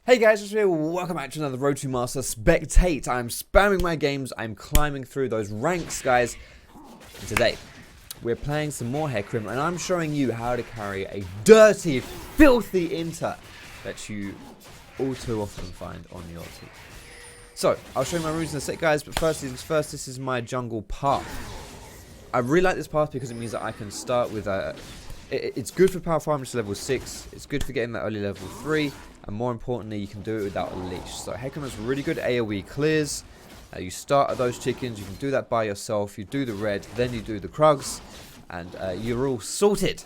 Hey guys, it's here. Welcome back to another Road to Master Spectate. I'm spamming my games, I'm climbing through those ranks, guys. And today, we're playing some more Hecarim, and I'm showing you how to carry a dirty, filthy inter that you all too often find on your team. So, I'll show you my runes in a sec, guys, but first things first, this is my jungle path. I really like this path because it means that I can start with a... It's good for power farming to level 6, it's good for getting that early level 3, and more importantly, you can do it without a leash. So Hecarim has really good AoE clears. You start at those chickens, you can do that by yourself, you do the red, then you do the krugs, and you're all sorted.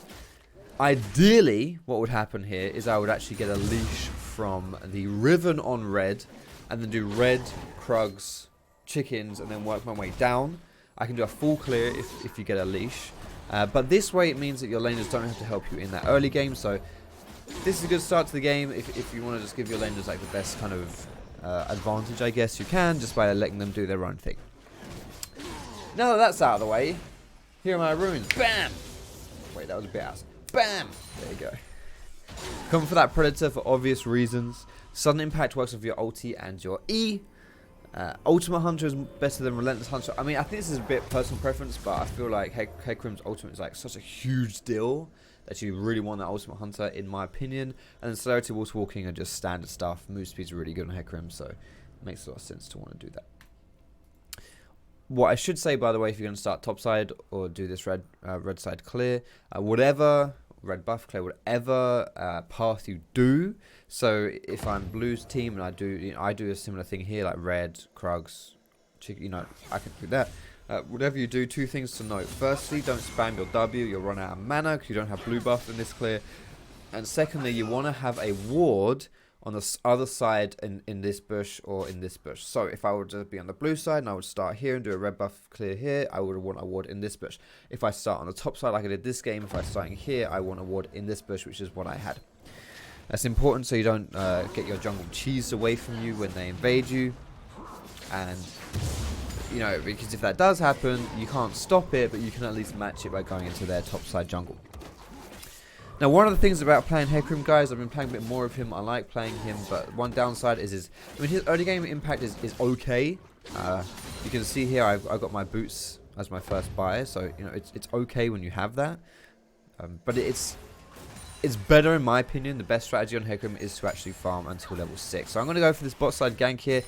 Ideally, what would happen here is I would actually get a leash from the Riven on red, and then do red, krugs, chickens, and then work my way down. I can do a full clear if you get a leash. But this way it means that your laners don't have to help you in that early game, so this is a good start to the game if you want to just give your laners like the best kind of advantage, I guess you can, just by letting them do their own thing. Now that that's out of the way, here are my runes. Bam! Wait, that was a bit ass. Bam! There you go. Coming for that Predator for obvious reasons. Sudden Impact works with your ulti and your E. Ultimate Hunter is better than Relentless Hunter. I mean, I think this is a bit personal preference, but I feel like Hecarim's ultimate is like such a huge deal that you really want that Ultimate Hunter, in my opinion. And then Celerity, Water Walking are just standard stuff. Move speed's really good on Hecarim, so it makes a lot of sense to want to do that. What I should say, by the way, if you're going to start topside or do this red side clear, whatever red buff clear, whatever path you do. So if I'm blue's team and I do a similar thing here, like red, krugs, I can do that. Whatever you do, two things to note. Firstly, don't spam your W, you'll run out of mana because you don't have blue buff in this clear. And secondly, you want to have a ward on the other side in this bush or in this bush. So if I were to be on the blue side and I would start here and do a red buff clear here, I would want a ward in this bush. If I start on the top side like I did this game, if I start here, I want a ward in this bush, which is what I had. That's important so you don't get your jungle cheesed away from you when they invade you. And, you know, because if that does happen, you can't stop it, but you can at least match it by going into their top side jungle. Now, one of the things about playing Hecarim, guys, I've been playing a bit more of him. I like playing him, but one downside is his early game impact is okay. You can see here I've got my boots as my first buy, so you know it's okay when you have that. But it's better in my opinion. The best strategy on Hecarim is to actually farm until level 6. So I'm going to go for this bot side gank here.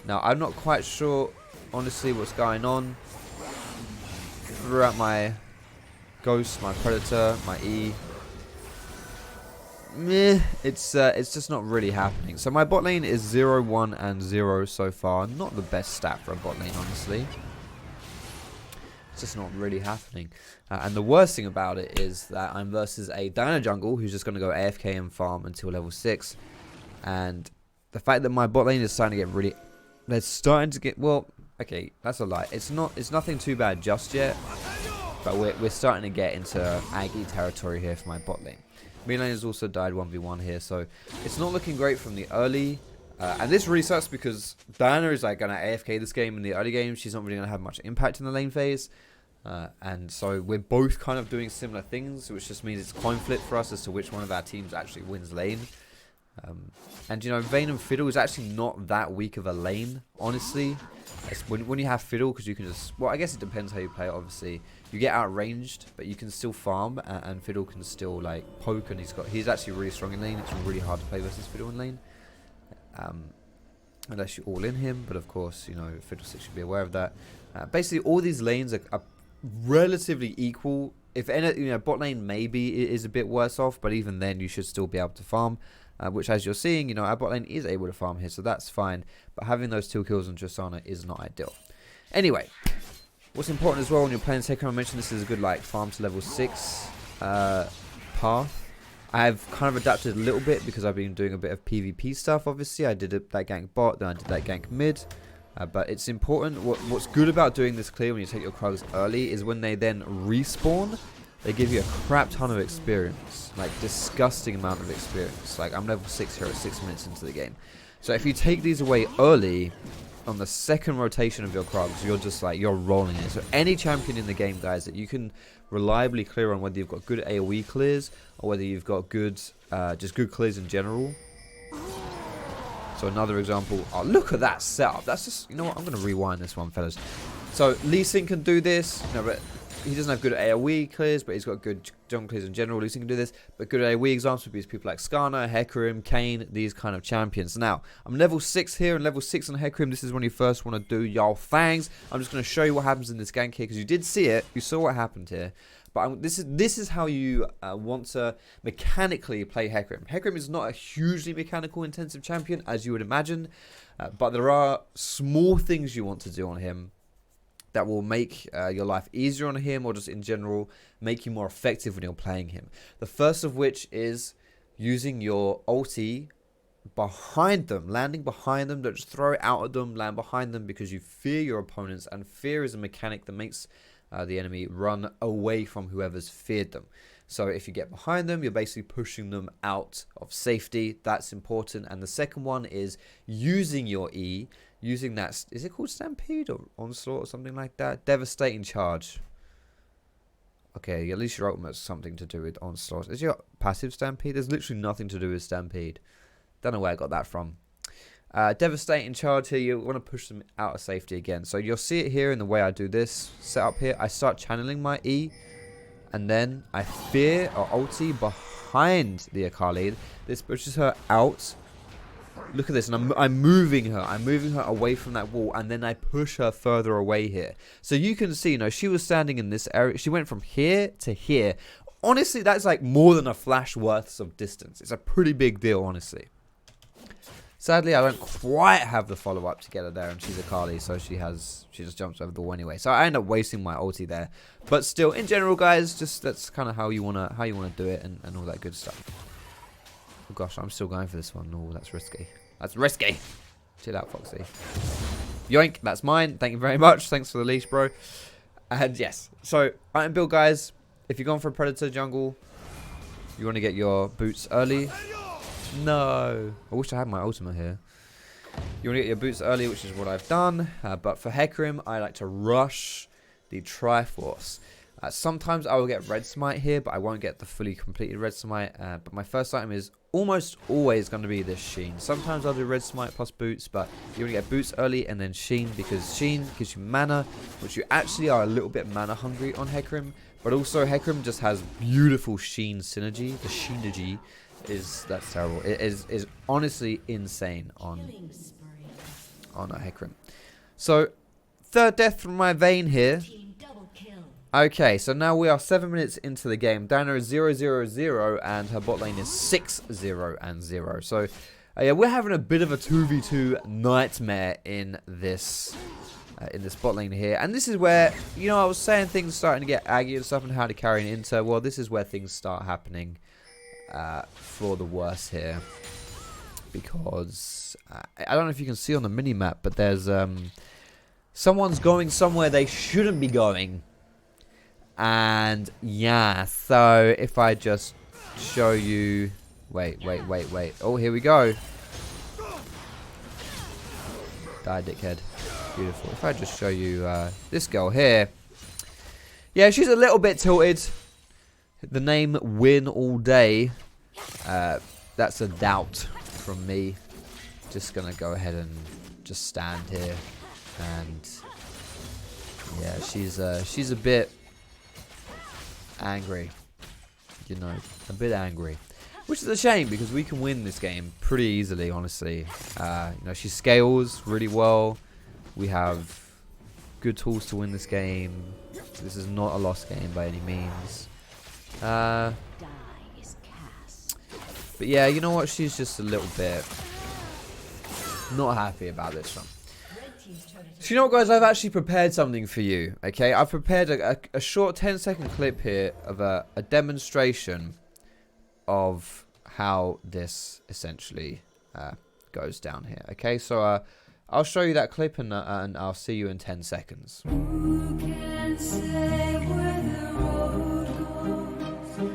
Now, I'm not quite sure, honestly, what's going on. Threw out my Ghost, my Predator, my E. Meh, it's just not really happening. So my bot lane is 0, 1, and 0 so far. Not the best stat for a bot lane, honestly. It's just not really happening. And the worst thing about it is that I'm versus a Diana jungle who's just going to go AFK and farm until level 6. And the fact that my bot lane is starting to get really... They're starting to get... Well, okay, that's a lie. It's nothing too bad just yet. But we're starting to get into Aggie territory here for my bot lane. Mid lane has also died 1v1 here, so it's not looking great from the early. And this really sucks because Diana is like going to AFK this game in the early game. She's not really going to have much impact in the lane phase. And so we're both kind of doing similar things, which just means it's coin flip for us as to which one of our teams actually wins lane. And you know, Vayne and Fiddle is actually not that weak of a lane, honestly. When you have Fiddle, because you can just... Well, I guess it depends how you play it, obviously. You get outranged, but you can still farm, and Fiddle can still, like, poke, and he's actually really strong in lane. It's really hard to play versus Fiddle in lane. Unless you all in him, but of course, you know, Fiddlestick should be aware of that. Basically, all these lanes are relatively equal. If any, you know, bot lane maybe is a bit worse off, but even then, you should still be able to farm. Which, as you're seeing, you know, our bot lane is able to farm here, so that's fine. But having those 2 kills on Tristana is not ideal. Anyway, what's important as well when you're playing Hecarim, I mentioned this is a good, like, farm to level 6 path. I've kind of adapted a little bit because I've been doing a bit of PvP stuff, obviously. I did that gank bot, then I did that gank mid. But it's important. What's good about doing this clear when you take your krugs early is when they then respawn, they give you a crap ton of experience. Like, disgusting amount of experience. Like, I'm level 6 here at 6 minutes into the game. So if you take these away early, on the second rotation of your krugs, you're just like, you're rolling it. So any champion in the game, guys, that you can reliably clear on, whether you've got good AoE clears, or whether you've got good, just good clears in general, So another example. Oh, look at that setup. That's just, you know what? I'm going to rewind this one, fellas. So Lee Sin can do this. No, but he doesn't have good AoE clears, but he's got good jungle clears in general. Lee Sin can do this. But good AoE examples would be people like Skarner, Hecarim, Kayn, these kind of champions. Now, I'm level 6 here, and level 6 on Hecarim. This is when you first want to do y'all fangs. I'm just going to show you what happens in this gank here, because you did see it. You saw what happened here. But this is how you want to mechanically play Hecarim. Hecarim is not a hugely mechanical intensive champion, as you would imagine. But there are small things you want to do on him that will make your life easier on him, or just in general make you more effective when you're playing him. The first of which is using your ulti behind them, landing behind them. Don't just throw it out at them, land behind them, because you fear your opponents, and fear is a mechanic that makes the enemy run away from whoever's feared them. So if you get behind them, you're basically pushing them out of safety. That's important. And the second one is using your E, using that, is it called Stampede or Onslaught or something like that? Devastating Charge. Okay, at least your ultimate has something to do with Onslaught. Is your passive Stampede? There's literally nothing to do with Stampede. Don't know where I got that from. Devastating Charge here, you want to push them out of safety again. So you'll see it here in the way I do this setup here. I start channeling my E, and then I fear or ulti behind the Akali. This pushes her out. Look at this, and I'm moving her. I'm moving her away from that wall, and then I push her further away here. So you can see, you know, she was standing in this area. She went from here to here. Honestly, that's like more than a flash worth of distance. It's a pretty big deal, honestly. Sadly, I don't quite have the follow-up to get her there, and she's a Akali, so she just jumps over the wall anyway. So I end up wasting my ulti there. But still, in general, guys, just that's kind of how you wanna do it, and all that good stuff. Oh gosh, I'm still going for this one. Oh, that's risky. That's risky. Chill out, Foxy. Yoink, that's mine. Thank you very much. Thanks for the leash, bro. And yes, so item build, guys. If you're going for a Predator jungle, you want to get your boots early. No. I wish I had my ultimate here. You want to get your boots early, which is what I've done. But for Hecarim, I like to rush the Triforce. Sometimes I will get Red Smite here, but I won't get the fully completed Red Smite. But my first item is almost always going to be this Sheen. Sometimes I'll do Red Smite plus boots, but you want to get boots early and then Sheen, because Sheen gives you mana, which you actually are a little bit mana hungry on Hecarim. But also Hecarim just has beautiful Sheen synergy. The Sheenergy that's terrible. It is honestly insane on a Hecarim. So third death from my vein here. Okay, so now we are 7 minutes into the game. Diana is 0-0-0, and her bot lane is 6-0-0. So yeah, we're having a bit of a 2v2 nightmare in this bot lane here. And this is where, you know, I was saying things starting to get aggy and stuff, and how to carry an inter. Well, this is where things start happening for the worse here, because I don't know if you can see on the mini map, but there's someone's going somewhere they shouldn't be going. And yeah, so if I just show you, wait. Oh, here we go. Die, dickhead. Beautiful. If I just show you this girl here. Yeah, she's a little bit tilted. The name Win All Day. That's a doubt from me. Just gonna go ahead and just stand here. And yeah, she's a bit angry, you know, a bit angry, which is a shame, because we can win this game pretty easily, honestly. You know, she scales really well. We have good tools to win this game. This is not a lost game by any means. But yeah, you know what, she's just a little bit not happy about this one. So you know what, guys, I've actually prepared something for you, okay? I've prepared a short 10-second clip here of a demonstration of how this essentially goes down here, okay? So I'll show you that clip, and I'll see you in 10 seconds. Who can say where the road goes, where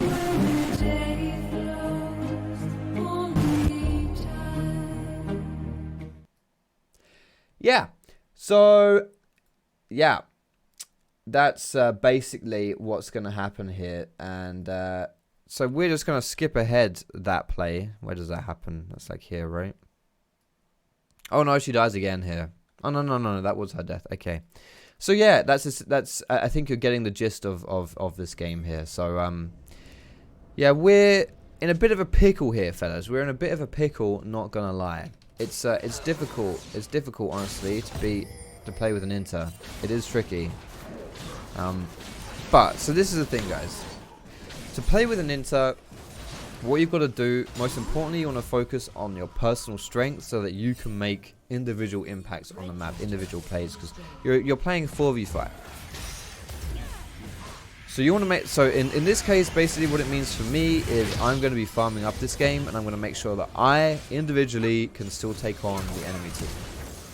the day flows, only time. Yeah. So, yeah, that's basically what's going to happen here. And so we're just going to skip ahead that play. Where does that happen? That's like here, right? Oh no, she dies again here. Oh no, that was her death. Okay. So yeah, that's I think you're getting the gist of this game here. So yeah, we're in a bit of a pickle here, fellas. We're in a bit of a pickle, not gonna lie. It's difficult. It's difficult, honestly, to play with an inter. It is tricky. But so this is the thing, guys. To play with an inter, what you've got to do, most importantly, you want to focus on your personal strength so that you can make individual impacts on the map, individual plays, because you're playing 4v5. So you want to make, so in this case, basically what it means for me is I'm going to be farming up this game, and I'm going to make sure that I individually can still take on the enemy team.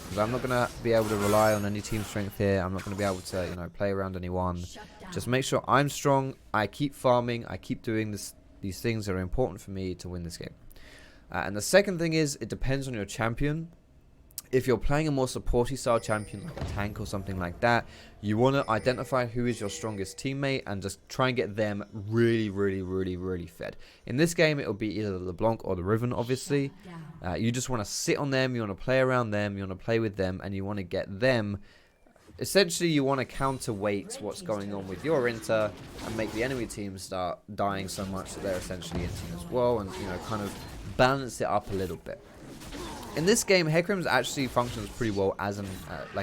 Because I'm not going to be able to rely on any team strength here. I'm not going to be able to, you know, play around anyone. Just make sure I'm strong. I keep farming. I keep doing these things that are important for me to win this game. And the second thing is, it depends on your champion. If you're playing a more supporty style champion, like a tank or something like that, you want to identify who is your strongest teammate and just try and get them really fed. In this game, it'll be either the LeBlanc or the Riven, obviously. You just want to sit on them, you want to play around them, you want to play with them, and you want to get them. Essentially, you want to counterweight what's going on with your inter and make the enemy team start dying so much that they're essentially inting as well, and, you know, kind of balance it up a little bit. In this game, Hecarim actually functions pretty well as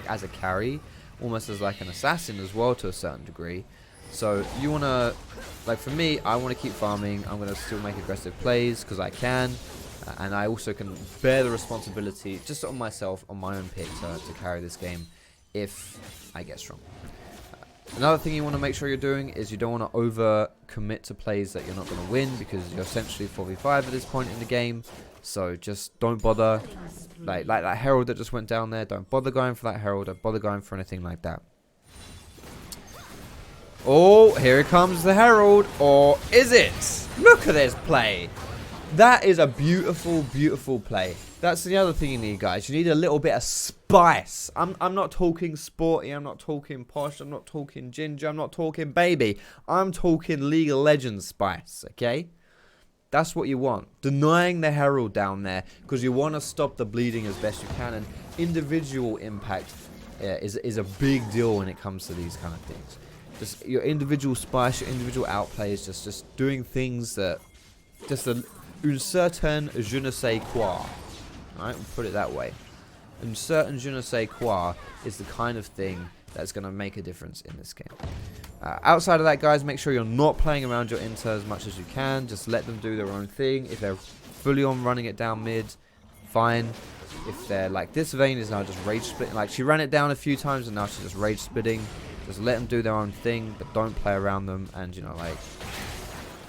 as a carry, almost as like an assassin as well to a certain degree. So you want to, like for me, I want to keep farming. I'm going to still make aggressive plays because I can, and I also can bear the responsibility just on myself, on my own pick to carry this game if I get strong. Another thing you want to make sure you're doing is you don't want to over commit to plays that you're not going to win, because you're essentially 4v5 at this point in the game. So just don't bother, like that Herald that just went down there, don't bother going for that Herald, don't bother going for anything like that. Oh, here comes the Herald, or is it? Look at this play. That is a beautiful play. That's the other thing you need, guys. You need a little bit of spice. I'm not talking sporty, I'm not talking posh, I'm not talking ginger, I'm not talking baby. I'm talking League of Legends spice, okay? That's what you want. Denying the Herald down there because you want to stop the bleeding as best you can. And individual impact is a big deal when it comes to these kind of things. Just your individual spice, your individual outplay is just doing things that just un certain je ne sais quoi. Right, we'll put it that way. Un certain je ne sais quoi is the kind of thing that's going to make a difference in this game. Outside of that, guys, make sure you're not playing around your inter as much as you can. Just let them do their own thing. If they're fully on running it down mid, fine. If they're like, this Vayne is now just rage splitting. Like, she ran it down a few times and now she's just rage splitting. Just let them do their own thing, but don't play around them. And, you know, like,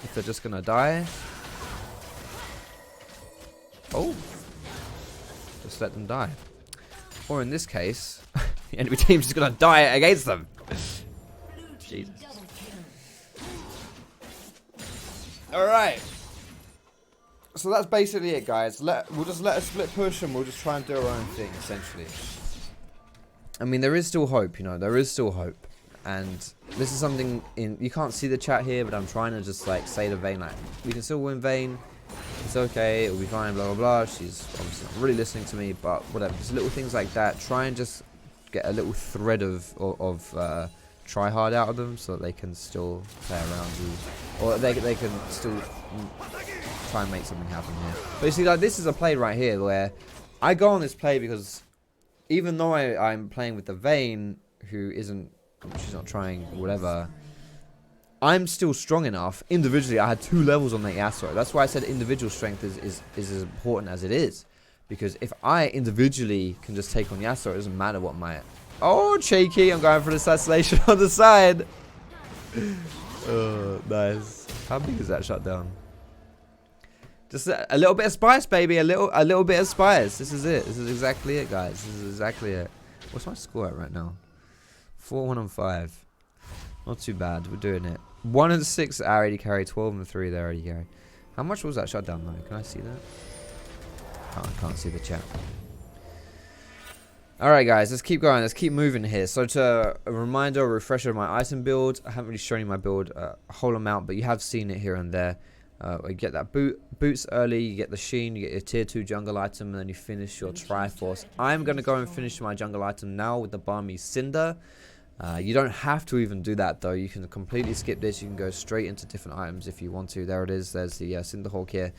if they're just going to die, oh, just let them die. Or in this case, the enemy team's just going to die against them. Jesus. Alright. So that's basically it, guys. We'll just let a split push and we'll just try and do our own thing, essentially. I mean, there is still hope, you know. There is still hope. And this is something you can't see the chat here, but I'm trying to just like say to Vayne, like, we can still win, Vayne. It's okay, it'll be fine, blah, blah, blah. She's obviously not really listening to me, but whatever. Just little things like that. Try and just get a little thread of try hard out of them so that they can still play around you, or they can still try and make something happen here. But you see, like, this is a play right here where I go on this play because even though I'm playing with the Vayne, who isn't, she's not trying whatever, I'm still strong enough individually. I had 2 levels on the Yasuo. That's why I said individual strength is as important as it is, because if I individually can just take on Yasuo, it doesn't matter what my... Oh, cheeky. I'm going for an assassination on the side. Oh, nice. How big is that shutdown? Just a little bit of spice, baby. A little bit of spice. This is it. This is exactly it, guys. This is exactly it. What's my score at right now? 4-1-5. Not too bad. We're doing it. 1-6 I already carry. 12-3 they already carry. How much was that shutdown, though? Can I see that? Oh, I can't see the chat. Alright, guys, let's keep going. Let's keep moving here. So, to a reminder, a refresher of my item build. I haven't really shown you my build a whole amount, but you have seen it here and there. You get that boots early, you get the Sheen, you get your tier 2 jungle item, and then you finish your Triforce. I'm going to go and finish my jungle item now with the Balmy Cinder. You don't have to even do that though. You can completely skip this. You can go straight into different items if you want to. There it is. There's the Cinderhawk here.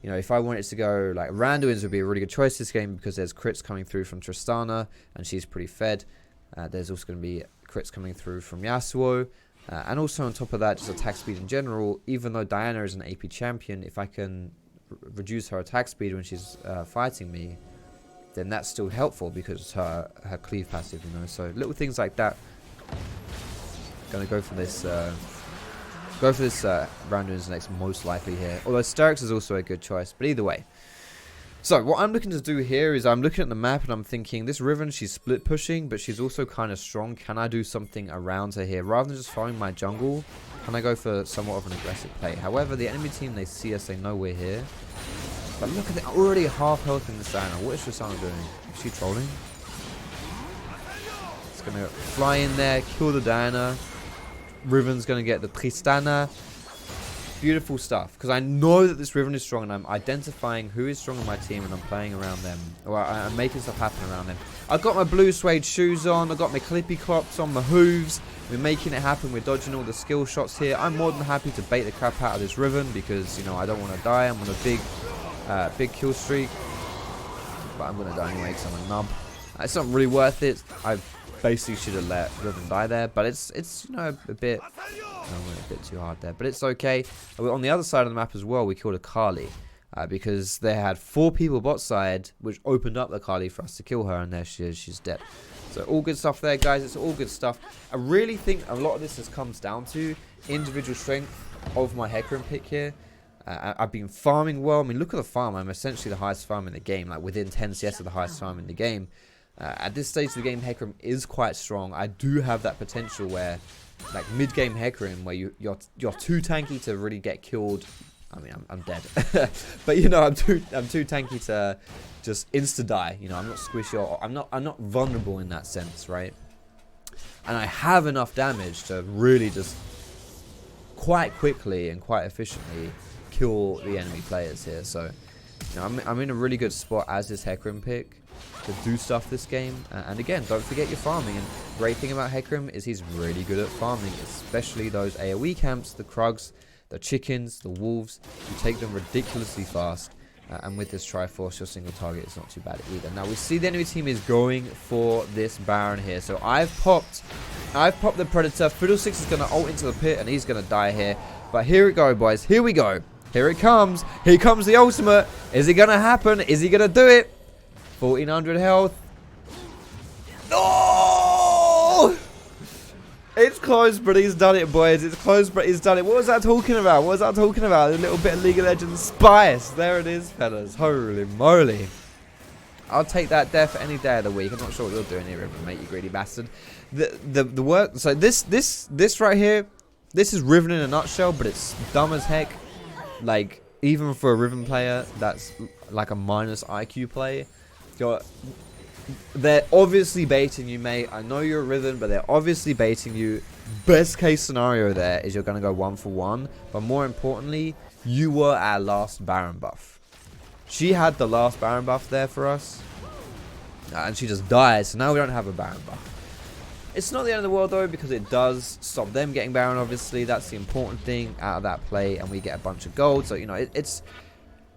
You know, if I wanted to go like Randuin's would be a really good choice this game because there's crits coming through from Tristana and she's pretty fed. There's also going to be crits coming through from Yasuo. And also on top of that, just attack speed in general. Even though Diana is an AP champion, if I can reduce her attack speed when she's fighting me, then that's still helpful because it's her cleave passive, you know. So little things like that. Gonna go for this. Randuin's next most likely here. Although Sterak's is also a good choice, but either way. So what I'm looking to do here is I'm looking at the map and I'm thinking this Riven, she's split pushing, but she's also kind of strong. Can I do something around her here rather than just following my jungle? Can I go for somewhat of an aggressive play? However, the enemy team, they see us, they know we're here. But look at it, already half health in this Diana. What is Tristana doing? Is she trolling? It's gonna fly in there, kill the Diana. Riven's gonna get the Tristana. Beautiful stuff, because I know that this Riven is strong and I'm identifying who is strong on my team and I'm playing around them. Or I'm making stuff happen around them. I've got my blue suede shoes on, I've got my clippy clops on, my hooves. We're making it happen, we're dodging all the skill shots here. I'm more than happy to bait the crap out of this Riven because, you know, I don't want to die. I'm on a big kill streak. But I'm going to die anyway because I'm a nub. It's not really worth it. I basically should have let Riven die there, but it's you know, a bit too hard there, but it's okay. On the other side of the map as well, we killed a Kali because they had 4 people bot side, which opened up the Kali for us to kill her, and there she is, she's dead. So all good stuff there, guys. It's all good stuff. I really think a lot of this comes down to individual strength of my Hecarim pick here. I've been farming well. I mean, look at the farm. I'm essentially the highest farm in the game, like within 10 CS of the highest farm in the game. At this stage of the game, Hecarim is quite strong. I do have that potential where, like mid-game Hecarim, where you're too tanky to really get killed. I mean, I'm dead, but you know, I'm too tanky to just insta die. You know, I'm not squishy or I'm not vulnerable in that sense, right? And I have enough damage to really just quite quickly and quite efficiently kill the enemy players here. So, you know, I'm in a really good spot as this Hecarim pick to do stuff this game. And again, don't forget your farming. And great thing about Hecarim is he's really good at farming, especially those AoE camps, the Krugs, the chickens, the wolves. You take them ridiculously fast. And with this Triforce, your single target is not too bad either. Now we see the enemy team is going for this Baron here. So I've popped the Predator. Fiddlesticks is going to ult into the pit and he's going to die here. But here we go, boys. Here we go. Here it comes. Here comes the ultimate. Is it going to happen? Is he going to do it? 1400 health. No! It's close, but he's done it, boys. It's close, but he's done it. What was that talking about? What was that talking about? A little bit of League of Legends spice. There it is, fellas. Holy moly. I'll take that death any day of the week. I'm not sure what you're doing here, Riven, mate, you greedy bastard. The work. So this right here, this is Riven in a nutshell, but it's dumb as heck. Like, even for a Riven player, that's like a minus IQ play. They're obviously baiting you, mate. I know you're a Riven, but they're obviously baiting you. Best case scenario there is you're going to go 1 for 1. But more importantly, you were our last Baron buff. She had the last Baron buff there for us. And she just died, so now we don't have a Baron buff. It's not the end of the world, though, because it does stop them getting Baron, obviously. That's the important thing out of that play, and we get a bunch of gold. So, you know, it's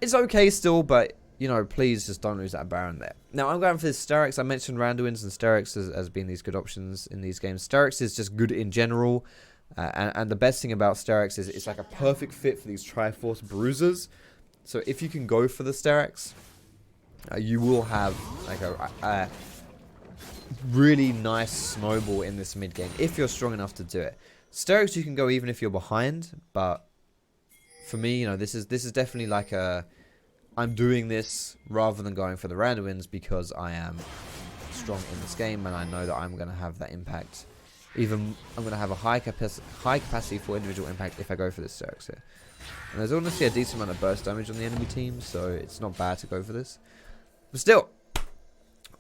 okay still, but... you know, please just don't lose that Baron there. Now, I'm going for this Sterak's. I mentioned Randuin's and Sterak's as being these good options in these games. Sterak's is just good in general. And the best thing about Sterak's is it's like a perfect fit for these Triforce bruisers. So if you can go for the Sterak's, you will have like a really nice snowball in this mid game if you're strong enough to do it. Sterak's you can go even if you're behind. But for me, you know, this is definitely like a... I'm doing this rather than going for the Randuins because I am strong in this game and I know that I'm going to have that impact. Even I'm going to have a high capacity for individual impact if I go for this Sterak's here. And there's honestly a decent amount of burst damage on the enemy team, so it's not bad to go for this. But still,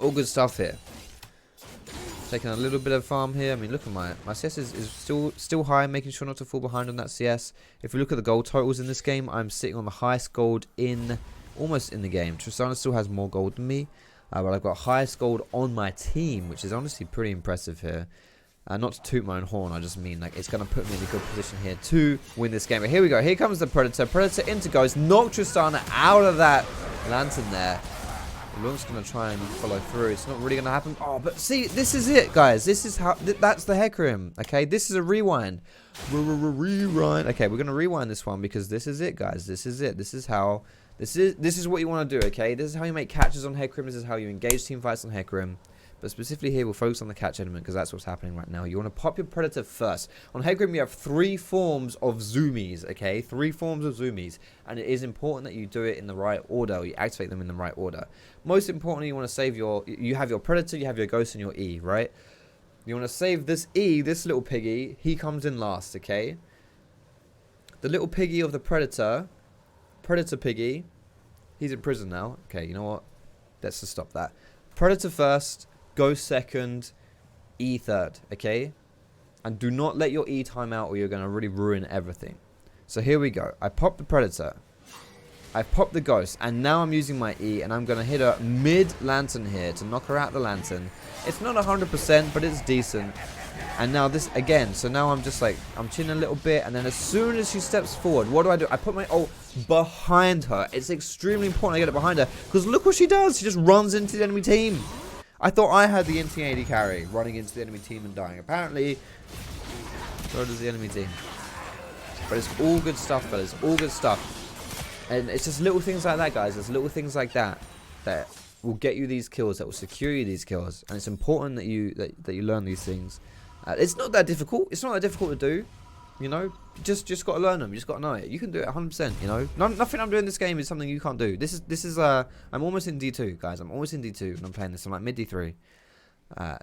all good stuff here. taking a little bit of farm here. I mean, look at my CS is still high, making sure not to fall behind on that CS. If we look at the gold totals in this game, I'm sitting on the highest gold almost in the game. Tristana still has more gold than me, but I've got highest gold on my team, which is honestly pretty impressive here. Not to toot my own horn, I just mean like it's going to put me in a good position here to win this game. But here we go. Here comes the Predator. Predator into goes. Knock Tristana out of that lantern there. Lunk's going to try and follow through. It's not really going to happen. Oh, but see, this is it, guys. This is how... that's the Hecarim, okay? This is a rewind. Rewind. Okay, we're going to rewind this one because this is it, guys. This is it. This is how... This is what you want to do, okay? This is how you make catches on Hecarim. This is how you engage team fights on Hecarim. But specifically here, we'll focus on the catch element because that's what's happening right now. You want to pop your Predator first. On Hecarim, you have 3 forms of zoomies, okay? 3 forms of zoomies. And it is important that you do it in the right order. You activate them in the right order. Most importantly, you want to save your... You have your Predator, you have your Ghost, and your E, right? You want to save this E, this little piggy. He comes in last, okay? The little piggy of the Predator piggy. He's in prison now. Okay, you know what? Let's just stop that. Predator first. Ghost second, E third, okay? And do not let your E time out or you're going to really ruin everything. So here we go. I popped the Predator. I popped the Ghost. And now I'm using my E and I'm going to hit her mid-lantern here to knock her out the lantern. It's not 100%, but it's decent. And now this again. So now I'm just like, I'm chinning a little bit. And then as soon as she steps forward, what do? I put my ult behind her. It's extremely important I get it behind her. Because look what she does. She just runs into the enemy team. I thought I had the inting AD carry running into the enemy team and dying. Apparently, so does the enemy team. But it's all good stuff, fellas. All good stuff. And it's just little things like that, guys. There's little things like that that will get you these kills, that will secure you these kills. And it's important that you learn these things. It's not that difficult. It's not that difficult to do. You know, just got to learn them. You just got to know it. You can do it 100%. You know, nothing I'm doing this game is something you can't do. This is I'm almost in D2, guys. I'm almost in D2 when I'm playing this. I'm like mid D3.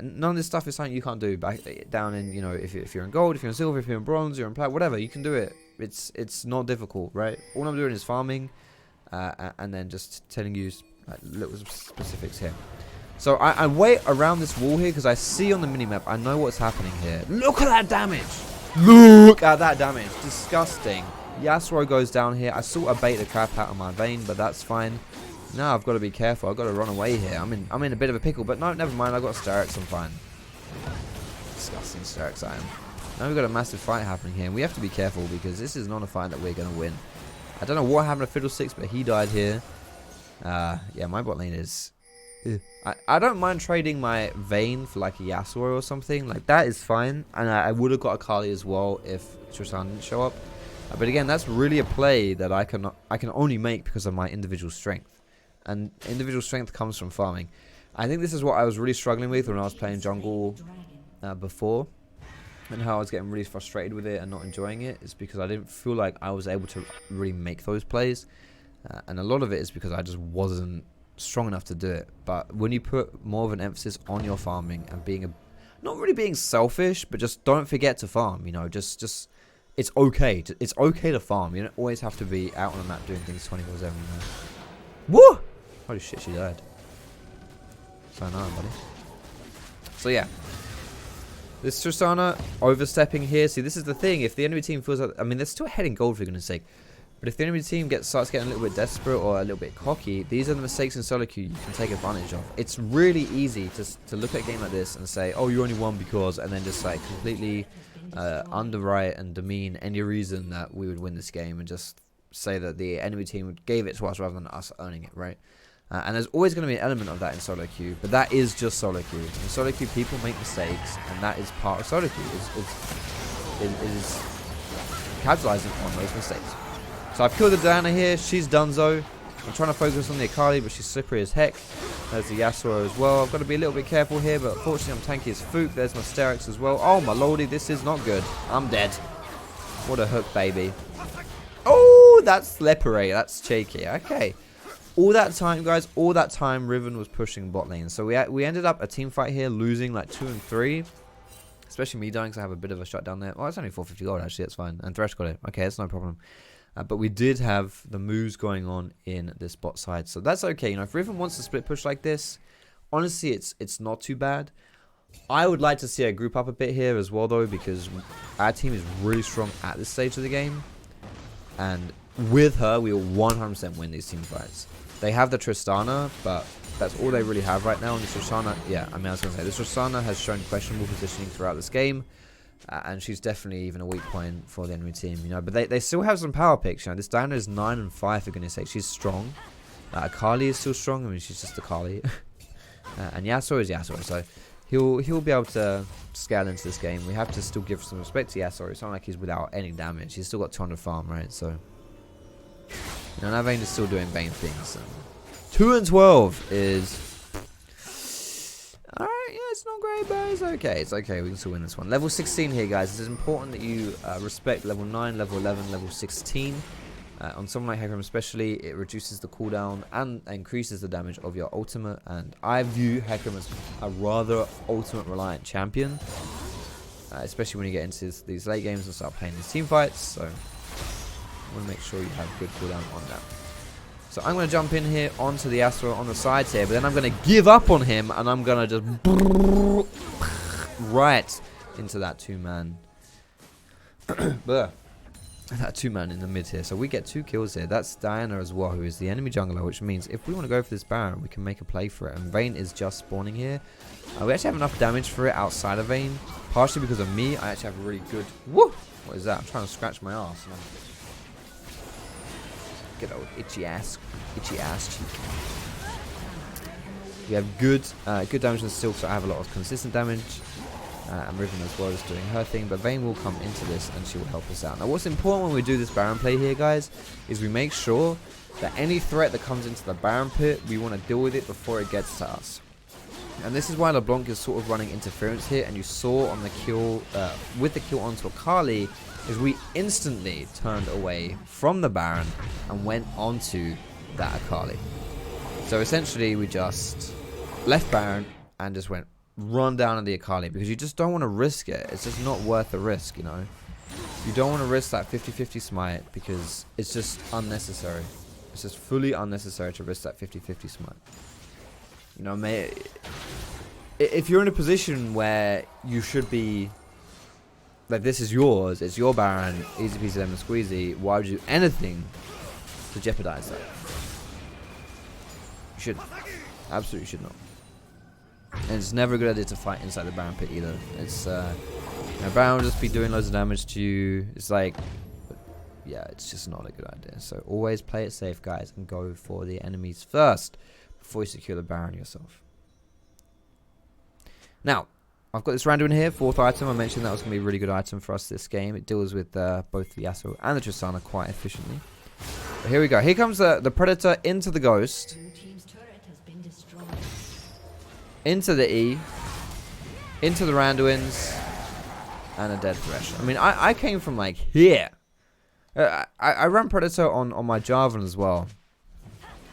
None of this stuff is something you can't do. Back down in, you know, if you're in gold, if you're in silver, if you're in bronze, you're in plat, whatever, you can do it. It's not difficult, right? All I'm doing is farming, and then just telling you little specifics here. So I wait around this wall here because I see on the minimap. I know what's happening here. Look at that damage. Look at that damage. Disgusting. Yasuo goes down here. I sort of bait the crap out of my vein, but that's fine. Now I've got to be careful. I've got to run away here. I'm in a bit of a pickle, but no, never mind. I've got Starix. I'm fine. Disgusting Starix I am. Now we've got a massive fight happening here. And we have to be careful because this is not a fight that we're going to win. I don't know what happened to Fiddlesticks, but he died here. Yeah, my bot lane is... I don't mind trading my Vayne for like a Yasuo or something. Like that is fine. And I would have got a Kali as well if Tristan didn't show up. But again, that's really a play that I can only make because of my individual strength. And individual strength comes from farming. I think this is what I was really struggling with when I was playing jungle before. And how I was getting really frustrated with it and not enjoying it. Is because I didn't feel like I was able to really make those plays. And a lot of it is because I just wasn't strong enough to do it. But when you put more of an emphasis on your farming and being not really being selfish, but just don't forget to farm, you know, just it's okay to farm. You don't always have to be out on the map doing things 24/7, you know. Woo! Holy shit, she died. So no, buddy. So yeah, this Tristana overstepping here. See, this is the thing. If the enemy team feels like, I mean, they're still ahead in gold for goodness sake. But if the enemy team starts getting a little bit desperate or a little bit cocky, these are the mistakes in solo queue you can take advantage of. It's really easy to look at a game like this and say, oh, you only won because, and then just like completely underwrite and demean any reason that we would win this game and just say that the enemy team gave it to us rather than us earning it, right? And there's always going to be an element of that in solo queue, but that is just solo queue. In solo queue, people make mistakes, and that is part of solo queue, is capitalizing on those mistakes. So I've killed the Diana here. She's donezo. I'm trying to focus on the Akali, but she's slippery as heck. There's the Yasuo as well. I've got to be a little bit careful here, but unfortunately I'm tanky as Fook. There's my Starix as well. Oh my lordy, this is not good. I'm dead. What a hook, baby. Oh, that's slippery. That's cheeky. Okay. All that time, guys, all that time, Riven was pushing bot lane. So we ended up a team fight here, losing like 2 and 3. Especially me dying, because I have a bit of a shutdown there. Oh, it's only 450 gold, actually. That's fine. And Thresh got it. Okay, that's no problem. But we did have the moves going on in this bot side. So that's okay. You know, if Riven wants to split push like this, honestly, it's not too bad. I would like to see her group up a bit here as well, though, because our team is really strong at this stage of the game. And with her, we will 100% win these team fights. They have the Tristana, but that's all they really have right now. And this Tristana, yeah, I mean, I was going to say, this Tristana has shown questionable positioning throughout this game. And she's definitely even a weak point for the enemy team, you know. But they still have some power picks, you know. This Diana is 9 and 5, for goodness sake. She's strong. Akali is still strong. I mean, she's just Akali. And Yasuo is Yasuo, so he'll be able to scale into this game. We have to still give some respect to Yasuo. It's not like he's without any damage. He's still got 200 farm, right? So, you know, Vayne is still doing Vayne things. 2 and 12 is... Alright, yeah, it's not great, but it's okay. It's okay, we can still win this one. Level 16 here, guys. It is important that you respect level 9, level 11, level 16. On someone like Hecarim especially, it reduces the cooldown and increases the damage of your ultimate. And I view Hecarim as a rather ultimate-reliant champion. Especially when you get into these late games and start playing these team fights. So, I want to make sure you have good cooldown on that. So I'm going to jump in here onto the Yasuo on the sides here, but then I'm going to give up on him, and I'm going to just right into that two-man. That two-man in the mid here. So we get 2 kills here. That's Diana as well, who is the enemy jungler, which means if we want to go for this Baron, we can make a play for it. And Vayne is just spawning here. We actually have enough damage for it outside of Vayne, partially because of me. I actually have a really good... Woo! What is that? I'm trying to scratch my ass. Good old itchy ass cheek. We have good damage on Silk, so I have a lot of consistent damage. And Riven as well is doing her thing, but Vayne will come into this and she will help us out. Now what's important when we do this Baron play here, guys, is we make sure that any threat that comes into the Baron pit, we want to deal with it before it gets to us. And this is why LeBlanc is sort of running interference here, and you saw on the kill, with the kill onto Akali, is we instantly turned away from the Baron and went onto that Akali. So essentially we just left Baron and just went run down on the Akali, because you just don't want to risk it. It's just not worth the risk, you know. You don't want to risk that 50-50 smite because it's just unnecessary. It's just fully unnecessary to risk that 50-50 smite. You know, if you're in a position where you should be, like, this is yours, it's your Baron, easy peasy lemon squeezy, why would you do anything to jeopardize that? You shouldn't. Absolutely should not. And it's never a good idea to fight inside the Baron pit either. It's, you know, Baron will just be doing loads of damage to you. It's like, yeah, it's just not a good idea. So always play it safe, guys, and go for the enemies first before you secure the Baron yourself. Now, I've got this random in here, 4th item. I mentioned that was going to be a really good item for us this game. It deals with both the Yasuo and the Tristana quite efficiently. But here we go. Here comes the Predator into the Ghost. Into the E. Into the Randuins. And a dead Thresh. I mean, I came from, like, here. I ran Predator on my Jarvan as well.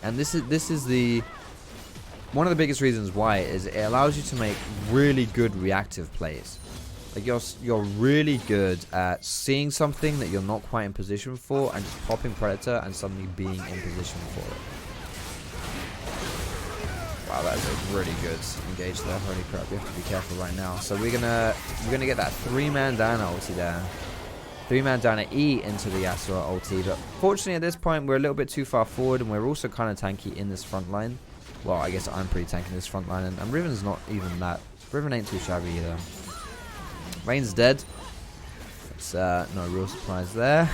And this is the... one of the biggest reasons why is it allows you to make really good reactive plays. Like you're really good at seeing something that you're not quite in position for and just popping Predator and suddenly being in position for it. Wow, that is a really good engage there. Holy crap, we have to be careful right now. So we're gonna get that 3-man Diana ulti there. 3-man Diana E into the Yasuo ulti. But fortunately at this point we're a little bit too far forward, and we're also kind of tanky in this front line. Well, I guess I'm pretty tanky in this front line, and Riven's not even that. Riven ain't too shabby either. Vayne's dead. It's no real surprise there.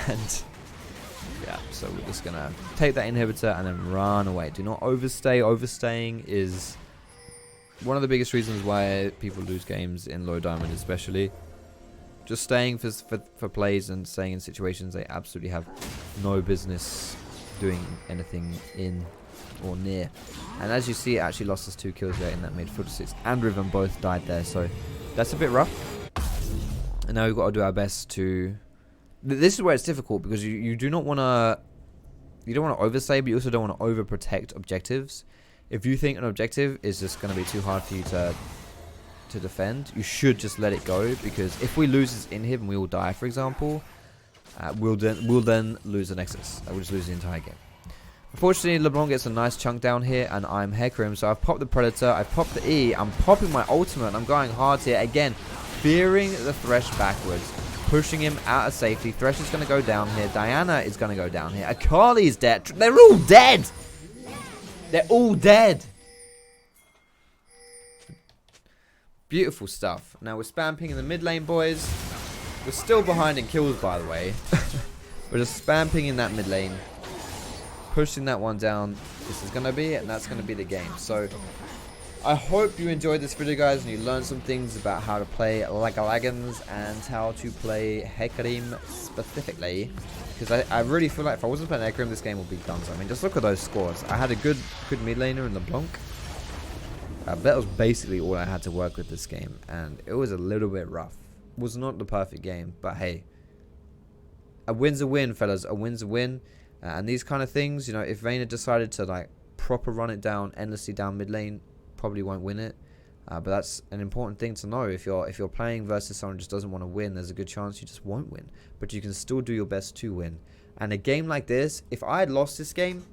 And yeah, so we're just gonna take that inhibitor and then run away. Do not overstay. Overstaying is one of the biggest reasons why people lose games in low diamond, especially. Just staying for plays and staying in situations they absolutely have no business doing anything in or near. And as you see, it actually lost us 2 kills there in that mid. 46 and Riven both died there, so that's a bit rough. And now we've got to do our best to... This is where it's difficult, because you do not want to... You don't want to overstay, but you also don't want to overprotect objectives. If you think an objective is just going to be too hard for you to defend, you should just let it go, because if we lose this inhib and we all die, for example, we'll then lose the Nexus. We'll just lose the entire game. Fortunately, LeBlanc gets a nice chunk down here, and I'm Hecarim. So I've popped the Predator, I've popped the E, I'm popping my ultimate, and I'm going hard here. Again, fearing the Thresh backwards, pushing him out of safety. Thresh is going to go down here. Diana is going to go down here. Akali's dead. They're all dead! They're all dead! Beautiful stuff. Now we're spam ping in the mid lane, boys. We're still behind in kills, by the way. We're just spam ping in that mid lane. Pushing that one down. This is going to be it, and that's going to be the game. So, I hope you enjoyed this video, guys, and you learned some things about how to play Lagans and how to play Hecarim specifically. Because I really feel like if I wasn't playing Hecarim, this game would be done. So, I mean, just look at those scores. I had a good mid laner in LeBlanc. That was basically all I had to work with this game, and it was a little bit rough. It was not the perfect game, but hey, a win's a win, fellas. A win's a win. And these kind of things, you know, if Vayner decided to like proper run it down endlessly down mid lane, probably won't win it. But that's an important thing to know. If you're playing versus someone who just doesn't want to win, there's a good chance you just won't win. But you can still do your best to win. And a game like this, if I had lost this game,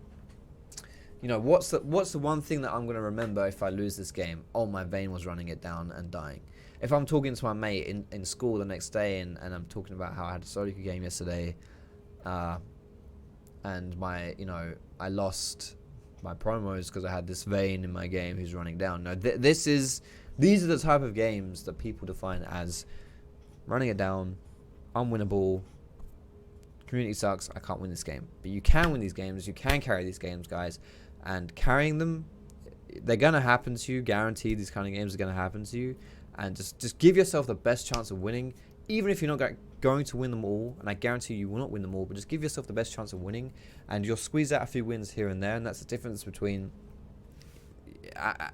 you know, what's the one thing that I'm gonna remember if I lose this game? Oh, my Vayne was running it down and dying. If I'm talking to my mate in school the next day and I'm talking about how I had a solo queue game yesterday, and I lost my promos because I had this Vayne in my game who's running down. No, these are the type of games that people define as running it down, unwinnable, community sucks, I can't win this game. But you can win these games, you can carry these games, guys, and carrying them, they're going to happen to you, guaranteed these kind of games are going to happen to you, and just give yourself the best chance of winning, even if you're not going to win them all, and I guarantee you will not win them all, but just give yourself the best chance of winning, and you'll squeeze out a few wins here and there, and that's the difference between,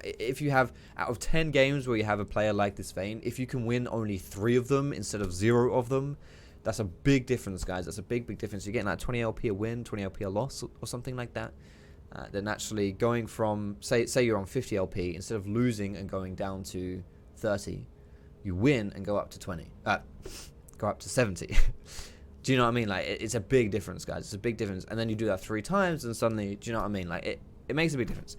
if you have, out of 10 games where you have a player like this Vayne, if you can win only 3 of them instead of 0 of them, that's a big difference, guys. That's a big difference. You're getting like 20 LP a win, 20 LP a loss, or something like that. Then actually going from, say you're on 50 LP, instead of losing and going down to 30, you win and go up to 20. Go up to 70. Do you know what I mean? Like, it's a big difference, guys. It's a big difference. And then you do that 3 times, and suddenly, do you know what I mean? Like, it makes a big difference.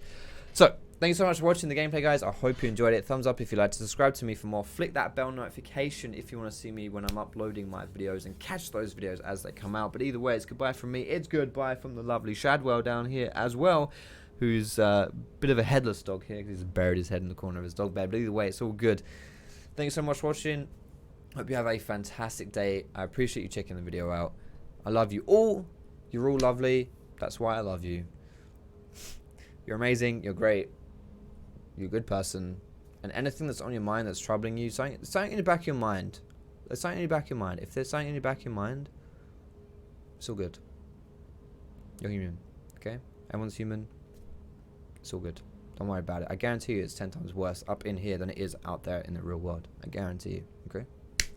So, thank you so much for watching the gameplay, guys. I hope you enjoyed it. Thumbs up if you like to subscribe to me for more. Flick that bell notification if you want to see me when I'm uploading my videos and catch those videos as they come out. But either way, it's goodbye from me. It's goodbye from the lovely Shadwell down here as well, who's a bit of a headless dog here because he's buried his head in the corner of his dog bed. But either way, it's all good. Thank you so much for watching. Hope you have a fantastic day. I appreciate you checking the video out. I love you all. You're all lovely. That's why I love you. You're amazing. You're great. You're a good person. And anything that's on your mind that's troubling you, something in the back of your mind. There's something in the back of your mind. If there's something in the back of your mind, it's all good. You're human. Okay? Everyone's human. It's all good. Don't worry about it. I guarantee you it's 10 times worse up in here than it is out there in the real world. I guarantee you. Okay?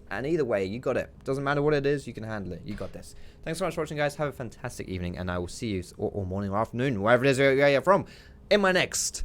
And either way, you got it. Doesn't matter what it is, you can handle it. You got this. Thanks so much for watching, guys. Have a fantastic evening, and I will see you, or morning or afternoon, wherever it is you're from, in my next